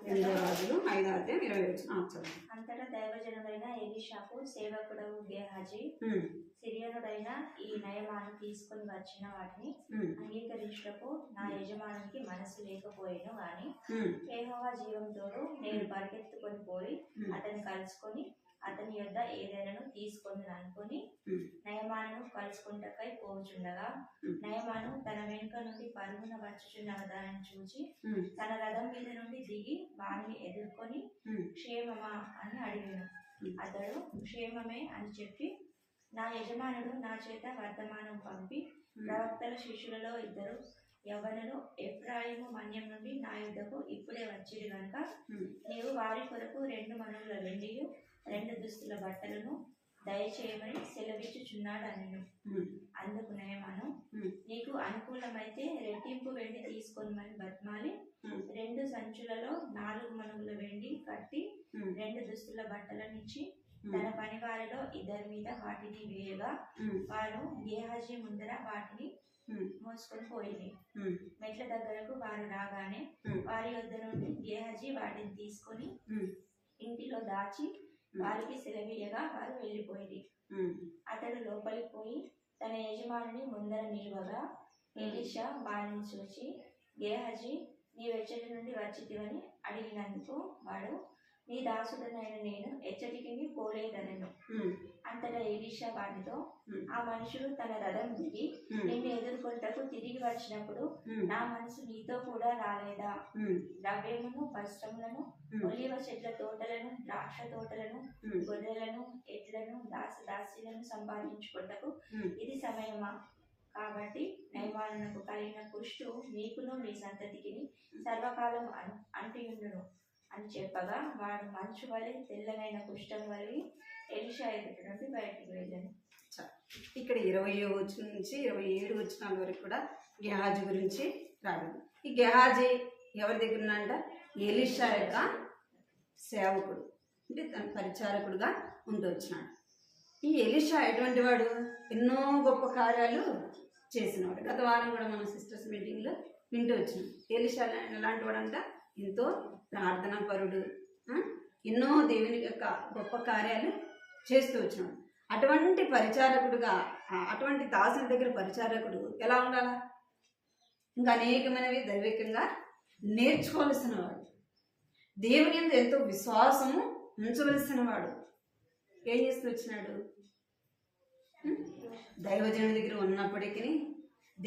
2 రాజులు 5వ అధ్యాయం 20వ వచనం. చదువు. అంతటా దైవజనుడైన ఎలీషాకు సేవకుడవు గేహాజీ సిరియనుడైన ఈ నయమాను తీసుకొని వచ్చిన వాటిని అంగీకరించుటకు నా యజమానికి మనసు లేకపోయాను గాని యెహోవా జీవంతోడు నేను పరిగెత్తుకొని పోయి అతన్ని కలుసుకొని అతని యొద్ద ఏదైనాను తీసుకొని అనుకుని నయమాను కలుసుకుంటకై పోచుండగా నయమాను తన వెనుక నుండి పరుగున వచ్చుచున్న దానిని చూచి తన రథం మీద నుండి దిగి వారిని ఎదుర్కొని క్షేమమా అని అడిగాను. అతడు క్షేమమే అని చెప్పి నా యజమానుడు నా చేత వర్తమానం పంపి ప్రవక్తల శిష్యులలో 2 యవ్వనులు ఎఫ్రాయిము మన్యం నుండి నా యుద్ధకు ఇప్పుడే వచ్చిరు గనుక నీవు వారి కొరకు 2 మణుల వెండియు 2 దుస్తుల బట్టలను దయచేయమని సెలవిచ్చుచున్నాడు అనెను. అందుకు నయమాను నీకు అనుకూలమైతే రెట్టింపు వెండి తీసుకొనమని బతిమాలి 2 సంచులలో 4 మణుగుల వెండి కట్టి 2 దుస్తుల బట్టలను ఇచ్చి తన పని వారిలో 2 మీద వాటిని వేయగా వారు గేహాజీ ముందర వాటిని మోసుకొని పోయింది. మెట్ల దగ్గరకు వారు రాగానే వారి వద్ద నుండి గేహాజీ వాటిని తీసుకొని ఇంటిలో దాచి వారికి సెలవీయగా వారు వెళ్ళిపోయింది. అతడు లోపలికి పోయి తన యజమానిని ముందర నిలువగా ఎలీషా వారిని చూచి గేహాజీ నీవెచ్చటి నుండి వచ్చితివని అడిగినందుకు వాడు నీ దాసుడనైన నేను ఎచ్చటికి పోలేదనెను. అంతటా ఎలీషా వారితో ఆ మనుషుడు తన రథం దిగి నిన్ను ఎదుర్కొంటకు తిరిగి వచ్చినప్పుడు నా మనసు నీతో కూడా రాలేదా? ద్రవ్యమును వస్త్రములను ఒలీవ చెట్ల తోటలను ద్రాక్ష తోటలను గొర్రెలను ఎడ్లను దాసదాసీలను సంపాదించుకుంటకు ఇది సమయమా? కాబట్టి నయమానునకు కలిగిన కుష్టు నీకును నీ సంతతికి సర్వకాలం అంటియుండును అని చెప్పగా వాడు మంచు వలె తెల్లనైన కుష్టం వలె ఎలీషా ఎదుట నుండి బయటికి వెళ్ళాను. ఇక్కడ 20వ వచనం నుంచి 27 వచనాల వరకు కూడా గేహాజీ గురించి రాబడింది. ఈ గేహాజీ ఎవరి దగ్గర ఉన్నాడంట? ఎలీషా యొక్క సేవకుడు, అంటే తన పరిచారకుడుగా ఉంటూ వచ్చినాడు. ఈ ఎలీషా ఎటువంటి వాడు? ఎన్నో గొప్ప కార్యాలు చేసినవాడు. గత వారం కూడా మనం సిస్టర్స్ మీటింగ్లో వింటూ వచ్చినాం. ఎలీషా ఎలాంటి వాడంట? ఎంతో ప్రార్థనా పరుడు, ఎన్నో దేవుని యొక్క గొప్ప కార్యాలు చేస్తూ వచ్చినాడు. అటువంటి పరిచారకుడుగా, అటువంటి దాసుని దగ్గర పరిచారకుడు ఎలా ఉండాలా? ఇంకా అనేకమైనవి దైవికంగా నేర్చుకోవలసిన వాడు, దేవుని యందు ఎంతో విశ్వాసము ఉంచవలసిన వాడు. ఏం చేస్తూ వచ్చినాడు? దైవజనుడి దగ్గర ఉన్నప్పటికీ,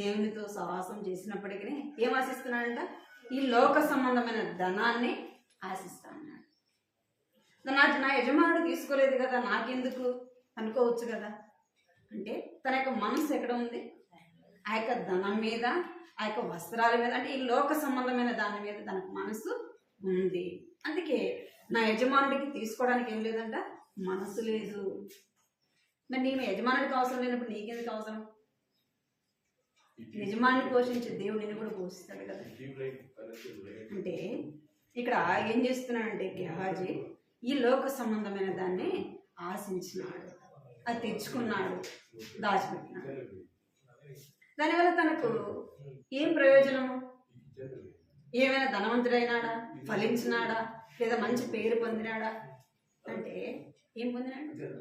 దేవునితో సహవాసం చేసినప్పటికీ ఏం ఆశిస్తున్నాడంట? ఈ లోక సంబంధమైన ధనాన్ని ఆశిస్తా అన్నాడు. నా యజమానుడు తీసుకోలేదు కదా, నాకెందుకు అనుకోవచ్చు కదా. అంటే తన యొక్క మనసు ఎక్కడ ఉంది? ఆ యొక్క ధనం మీద, ఆ యొక్క వస్త్రాల మీద, అంటే ఈ లోక సంబంధమైన దాని మీద తనకు మనసు ఉంది. అందుకే నా యజమానుడికి తీసుకోవడానికి ఏం లేదంట, మనసు లేదు. మరి నీ యజమానుడికి అవసరం లేనప్పుడు నీకెందుకు అవసరం? యజమాని పోషించే దేవుడు నిన్ను కూడా పోషిస్తాడు కదా. అంటే ఇక్కడ ఏం చేస్తున్నాడంటే గేహాజీ ఈ లోక సంబంధమైన దాన్ని ఆశించినాడు, అది తెచ్చుకున్నాడు, దాచిపెట్టినాడు. దానివల్ల తనకు ఏం ప్రయోజనము? ఏమైనా ధనవంతుడైనాడా? ఫలించినాడా? లేదా మంచి పేరు పొందినాడా? అంటే ఏం పొందినాడు?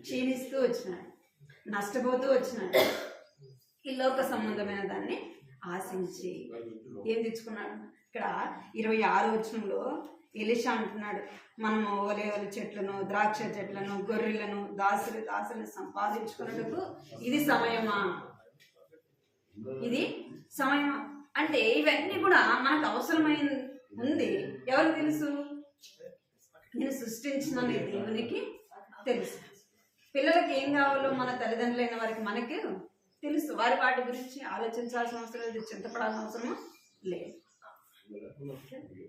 క్షీణిస్తూ వచ్చినాడు, నష్టపోతూ వచ్చినాడు. ఈ లోక సంబంధమైన దాన్ని ఆశించి ఏం తెచ్చుకున్నాడు? ఇక్కడ 26వ వచనంలో ఎలీషా అంటున్నాడు, మనము ఒలీవ చెట్లను, ద్రాక్ష చెట్లను, గొర్రెలను, దాసులను సంపాదించుకున్నట్టుకు ఇది సమయమా? ఇది సమయమా? అంటే ఇవన్నీ కూడా మనకు అవసరమైన ఉంది. ఎవరికి తెలుసు? నేను సృష్టించిన నీ దేవునికి తెలుసు. పిల్లలకి ఏం కావాలో మన తల్లిదండ్రులైన వారికి మనకి తెలుసు. వాటి గురించి ఆలోచించాల్సిన అవసరం లేదు, చింతపడాల్సిన అవసరం లేదు.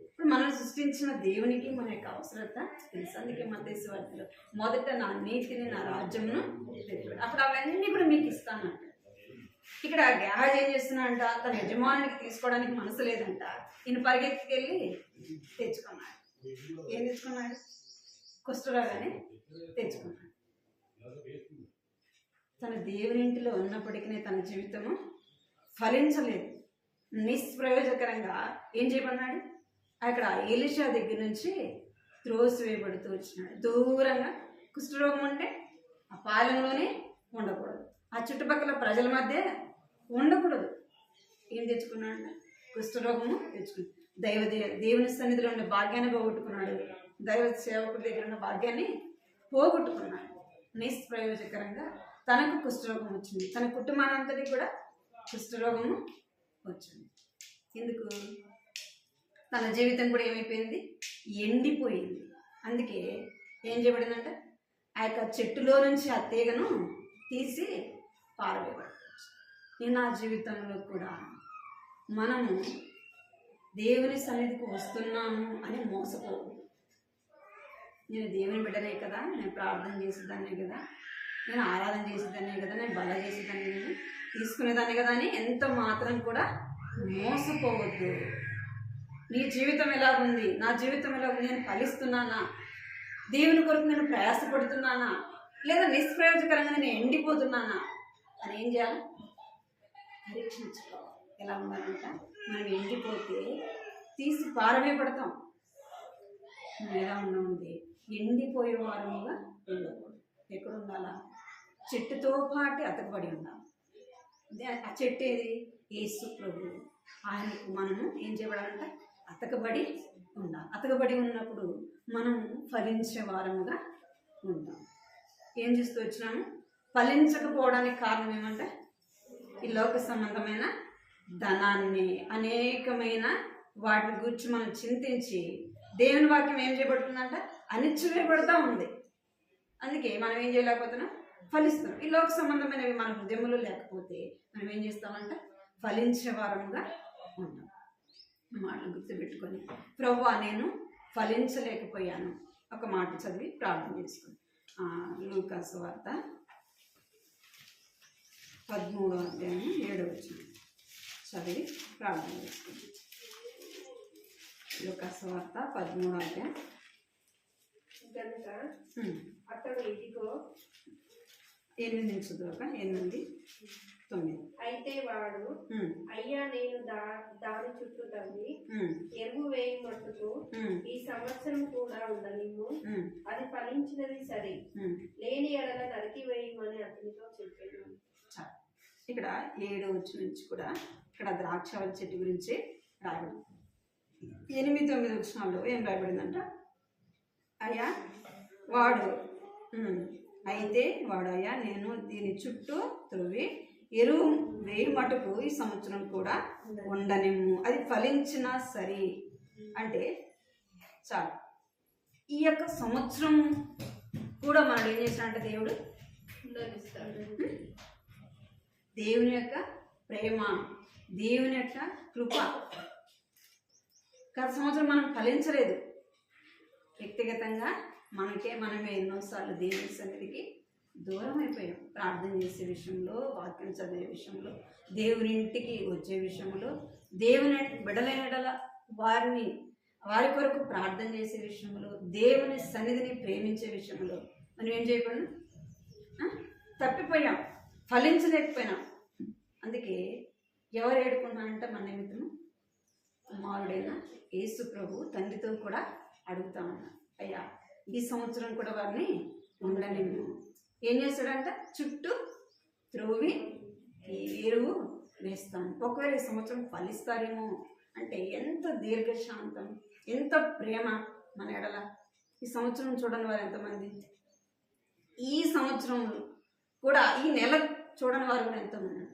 ఇప్పుడు మనం సృష్టించిన దేవునికి మన యొక్క అవసరత తెలుసు. అందుకే మన దేశవార్తలో మొదట నా నీతిని, నా రాజ్యమును అప్పుడు అవన్నీ కూడా మీకు ఇస్తానంట. ఇక్కడ గేహాజీ ఏం చేస్తున్నాడంట? తన యజమానునికి తీసుకోవడానికి మనసు లేదంట. ఈయన పరిగెత్తుకెళ్ళి తెచ్చుకున్నాడు. ఏం తెచ్చుకున్నాడు? కుష్ఠరోగాన్ని తెచ్చుకున్నాడు. తన దేవుని ఇంటిలో ఉన్నప్పటికీ తన జీవితము ఫలించలేదు, నిష్ప్రయోజకరంగా ఏం చేయబడినాడు, అక్కడ ఎలీషా దగ్గర నుంచి త్రోసివేయబడుతూ వచ్చినాడు. దూరంగా కుష్ఠరోగం ఉంటే ఆ పాలెంలోనే ఉండకూడదు, ఆ చుట్టుపక్కల ప్రజల మధ్య ఉండకూడదు. ఏం తెచ్చుకున్నాడు, కుష్ఠరోగము తెచ్చుకున్నాడు. దేవుని సన్నిధిలో ఉన్న భాగ్యాన్ని పోగొట్టుకున్నాడు, దైవ సేవకుడి దగ్గర ఉన్న భాగ్యాన్ని పోగొట్టుకున్నాడు. నిష్ప్రయోజకరంగా తనకు కుష్ఠరోగం వచ్చింది, తన కుటుంబానంతటి కూడా కుష్ఠరోగము వచ్చింది. ఎందుకు, తన జీవితం కూడా ఏమైపోయింది, ఎండిపోయింది. అందుకే ఏం చేయబడిందంటే ఆ యొక్క చెట్టులో నుంచి ఆ తీగను తీసి పారవేయబడి. నా జీవితంలో కూడా మనము దేవుని సన్నిధికి వస్తున్నాము అని మోసపోవు. నేను దేవుని బిడ్డనే కదా, నేను ప్రార్థన చేసేదాన్నే కదా, నేను ఆరాధన చేసేదాన్నే కదా, నేను బల చేసేదాన్ని కదా, తీసుకునేదాన్ని కదా అని ఎంత మాత్రం కూడా మోసపోవద్దు. నీ జీవితం ఎలాగుంది, నా జీవితం ఎలాగుంది, నేను ఫలిస్తున్నానా, దేవుని కొరకు నేను ప్రయాసపడుతున్నానా, లేదా నిష్ప్రయోజకరంగా నేను ఎండిపోతున్నానా అని ఏం చేయాలి, పరీక్షించుకోవాలి. ఎలా ఉండాలంట, మనం ఎండిపోతే తీసి పారవేయబడతాం. మనం ఎలా ఉంది, ఎండిపోయే వారముగా ఉండకూడదు. ఎక్కడ ఉండాలా, చెట్టుతో పాటు అతకబడి ఉండాలి. ఆ చెట్టు ఏది, యేసు ప్రభువు. ఆయనకు మనము ఏం చేయబడాలంట, అతకబడి ఉండాలి. అతకబడి ఉన్నప్పుడు మనము ఫలించే వారముగా ఉంటాం. ఏం చేస్తూ వచ్చినాము, ఫలించకపోవడానికి కారణం ఏమంటే ఈ లోక సంబంధమైన ధనాన్ని, అనేకమైన వాటి గురించి మనం చింతించి దేవుని వాక్యం ఏం చేయబడుతుందంట, అణిచివేయబడుతూ ఉంది. అందుకే మనం ఏం చేయలేకపోతున్నాం, ఫలిస్తున్నాం. ఈ లోక సంబంధమైనవి మన హృదయంలో లేకపోతే మనం ఏం చేస్తామంటే ఫలించే వారముగా ఉంటాం. మాటలు గుర్తుపెట్టుకొని, ప్రభువా నేను ఫలించలేకపోయాను, ఒక మాట చదివి ప్రార్థన చేసుకుని. లూకా సువార్త 13వ అధ్యాయం 7వ వచనం చదివి ప్రార్థన చేసుకుంది. లూకా సువార్త 13వ అధ్యాయం. కనుక అతడు ఇదిగో 8 నుంచి చదువుక 8, 9. అయితే వాడు, అయ్యా నేను దాని చుట్టూ తవ్వి ఎరువు వేయి మట్టుకు ఈ సంవత్సరం కూడా ఉండనివ్వు, అది ఫలించినది సరే, లేని ఎడల నరికి వేయమని అతనితో చెప్పాను. ఇక్కడ 7వ వచనం నుంచి కూడా ఇక్కడ ద్రాక్షావళి చెట్టు గురించి రాయబడింది. 8, 9 వచనాల్లో ఏం రాయబడిందంట, అయ్యా వాడు అయ్యా నేను దీని చుట్టూ త్రవ్వి ఎరువు వేయి మటుకు ఈ సంవత్సరం కూడా ఉండనిమ్ము, అది ఫలించినా సరే. అంటే చాలు, ఈ యొక్క సంవత్సరం కూడా మనం ఏం చేసినంటే దేవుడు దేవుని యొక్క ప్రేమ, దేవుని యొక్క కృప. గత సంవత్సరం మనం ఫలించలేదు, వ్యక్తిగతంగా మనమే ఎన్నోసార్లు దేవుని సన్నిధికి దూరం అయిపోయాం. ప్రార్థన చేసే విషయంలో, వాక్యం చదివే విషయంలో, దేవుని ఇంటికి వచ్చే విషయంలో, దేవుని బిడలైన వారి కొరకు ప్రార్థన చేసే విషయంలో, దేవుని సన్నిధిని ప్రేమించే విషయంలో మనం ఏం చేయకూడదు, తప్పిపోయాం, ఫలించలేకపోయినాం. అందుకే ఎవరు ఏడుకున్నారంటే మన నిమిత్తము కుమారుడైన యేసు ప్రభు తండ్రితో కూడా అడుగుతా ఉన్నా, అయ్యా ఈ సంవత్సరం కూడా వారిని ఉండలేము. ఏం చేస్తాడంట, చుట్టూ త్రవ్వి ఎరువు వేస్తాను. ఒకవేళ ఈ సంవత్సరం ఫలిస్తారేమో అంటే ఎంత దీర్ఘశాంతం, ఎంత ప్రేమ మన ఎడల. ఈ సంవత్సరం చూడని వారు ఎంతమంది, ఈ సంవత్సరం కూడా ఈ నెల చూడని వారు కూడా ఎంతోమంది.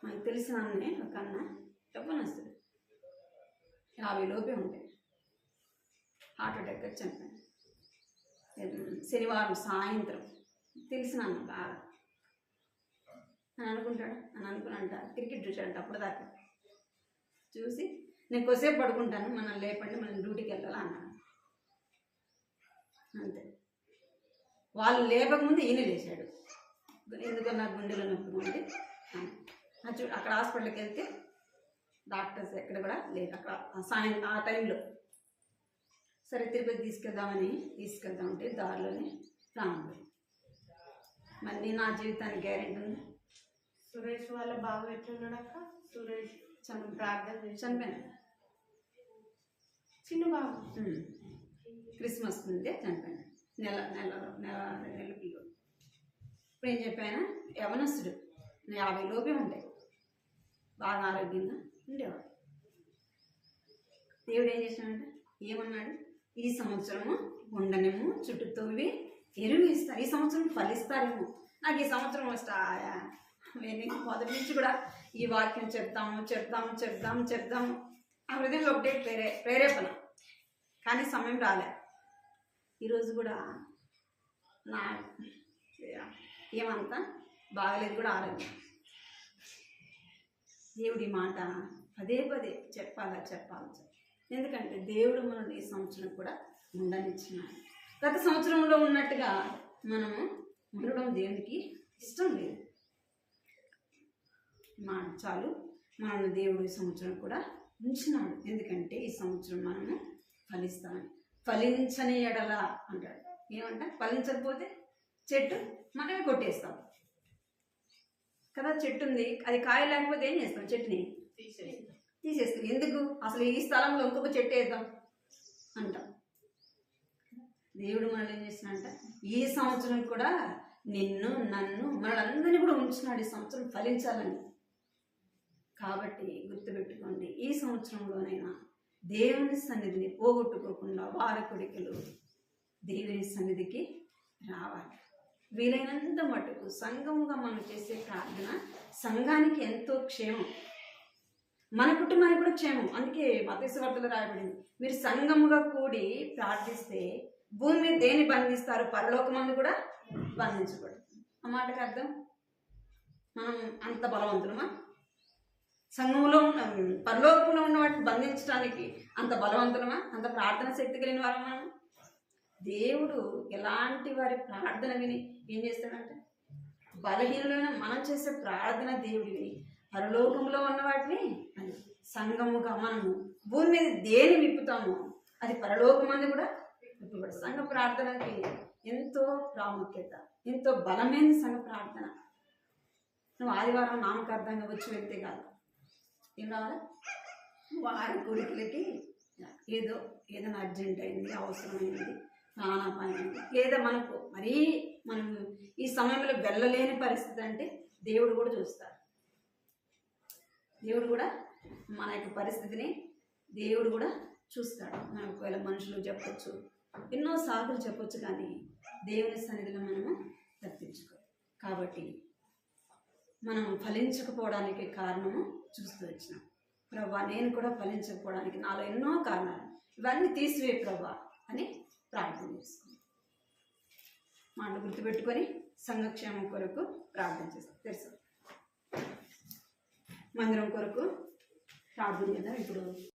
మనకు తెలిసిన అన్నే ఒక అన్న చెప్పనొస్తుంది, 50 లోపే ఉంటాయి, హార్ట్ అటాక్ వచ్చి చనిపోయాను. శనివారం సాయంత్రం తెలిసిన అన్న బాగా అని అనుకున్నాంట క్రికెట్ చూసాడంట. అప్పుడు దాకా చూసి నేను కొద్దిసేపు పడుకుంటాను, మనం లేపండి, మనం డ్యూటీకి వెళ్ళాలా అన్నాడు. అంతే, వాళ్ళు లేపకముందు ఈయన లేచాడు. ఎందుకో నాకు గుండెలో నొప్పి అంటే అక్కడ హాస్పిటల్కి వెళ్తే డాక్టర్స్ ఎక్కడ కూడా లేరు అక్కడ సాయంత్రం ఆ టైంలో. సరే తిరుపతి తీసుకెళ్దామంటే దారిలోనే ప్రాణం. మళ్ళీ నా జీవితానికి గ్యారెంటీ ఉంది, సురేష్ వాళ్ళ బాబు ఎట్లున్నాడు అక్క? సురేష్ ప్రార్థన చేసి చనిపోయాను. చిన్న బాబు క్రిస్మస్ ముందే చనిపోయాను. నెల 2 నెలల పిల్లలు. ఇప్పుడు ఏం చెప్పాను, యవనస్తుడు 50 లోపే ఉంటాయి, బాగా ఆరోగ్యంగా ఉండేవాడు. దేవుడు ఏం చేశాడంటే, ఏమన్నాడు, ఈ సంవత్సరము ఉండనేమో చుట్టూ తవ్వి ఎరువు ఇస్తారు, ఈ సంవత్సరం ఫలిస్తారేమో. నాకు ఈ సంవత్సరం మొదటి నుంచి కూడా ఈ వాక్యం చెప్తాము ఆ హృదయంలో ఒకటే ప్రేరేపణ, కానీ సమయం రాలే. ఈరోజు కూడా నా ఏమంతా బాగలేదు కూడా ఆరోగ్యం. దేవుడి మాట పదే చెప్పాలి. ఎందుకంటే దేవుడు మనల్ని ఈ సంవత్సరం కూడా ఉండనిచ్చినాడు. గత సంవత్సరంలో ఉన్నట్టుగా మనము ఉండడం దేవునికి ఇష్టం లేదు. మాట చాలు, మనల్ని దేవుడు ఈ సంవత్సరం కూడా ఉంచినాడు. ఎందుకంటే ఈ సంవత్సరం మనము ఫలిస్తామని. ఫలించని ఎడల అంటాడు. ఏమంట, ఫలించకపోతే చెట్టు మనమే కొట్టేస్తాం కదా. చెట్టు ఉంది, అది కాయ లేకపోతే ఏం చేస్తాం, చెట్టుని తీసేస్తాం. ఎందుకు, అసలు ఈ స్థలంలో ఇంకొక చెట్టు వేద్దాం అంటాం. దేవుడు మనల్ని ఏం చేస్తున్నాడంట, ఈ సంవత్సరం కూడా నిన్ను నన్ను మనలందరినీ కూడా ఉంచున్నాడు ఈ సంవత్సరం ఫలించాలని. కాబట్టి గుర్తుపెట్టుకోండి, ఈ సంవత్సరంలోనైనా దేవుని సన్నిధిని పోగొట్టుకోకుండా వారకుడికలు దేవుని సన్నిధికి రావాలి. వీలైనంత మటుకు సంఘముగా మనం చేసే ప్రార్థన సంఘానికి ఎంతో క్షేమం, మన కుటుంబానికి కూడా క్షేమం. అందుకే మత్తయి సువార్తలో రాయబడింది, మీరు సంఘముగా కూడి ప్రార్థిస్తే భూమి మీద దేని బంధిస్తారు, పరలోకమందు కూడా బంధించబడుతుంది. ఆ మాటకు అర్థం, మనం అంత బలవంతులమా? సంఘంలో ఉన్న పరలోకంలో ఉన్న వాటిని బంధించడానికి అంత బలవంతులమా? అంత ప్రార్థన శక్తి కలిగిన వారమా? దేవుడు ఎలాంటి వారి ప్రార్థన విని ఏం చేస్తాడంటే, బలహీనులైన మనం చేసే ప్రార్థన దేవుడు విని పరలోకంలో ఉన్న వాటిని సంఘముగా మనము భూమి మీద దేని విప్పుతామో అది పరలోకమంది కూడా విప్పబడి. సంఘ ప్రార్థనకి ఎంతో ప్రాముఖ్యత, ఎంతో బలమైన సంఘ ప్రార్థన. నువ్వు ఆదివారం నామకార్థంగా వచ్చి వెళ్తే కాదు, ఏం రావాలి, వారి కోరికలకి ఏదైనా అర్జెంట్ అయింది, అవసరమైంది, ప్రాణాపాయమైంది, లేదా మనకు మరీ మనం ఈ సమయంలో వెళ్ళలేని పరిస్థితి అంటే దేవుడు కూడా చూస్తాడు. దేవుడు కూడా మన యొక్క పరిస్థితిని దేవుడు కూడా చూస్తాడు. మనం ఒకవేళ మనుషులు చెప్పొచ్చు, ఎన్నో సాకులు చెప్పొచ్చు, కానీ దేవుని సన్నిధిలో మనము తప్పించుకో. కాబట్టి మనం ఫలించకపోవడానికి కారణము చూస్తూ వచ్చినాం. ప్రభా, నేను కూడా ఫలించకపోవడానికి నాలో ఎన్నో కారణాలు, ఇవన్నీ తీసివే ప్రభా అని ప్రార్థన చేసుకున్నాం. మాట గుర్తుపెట్టుకొని సంఘక్షేమం కొరకు ప్రార్థన చేస్తాం. తెలుసు, మందిరం కొరకు ప్రార్థన చేద్దాం ఇప్పుడు.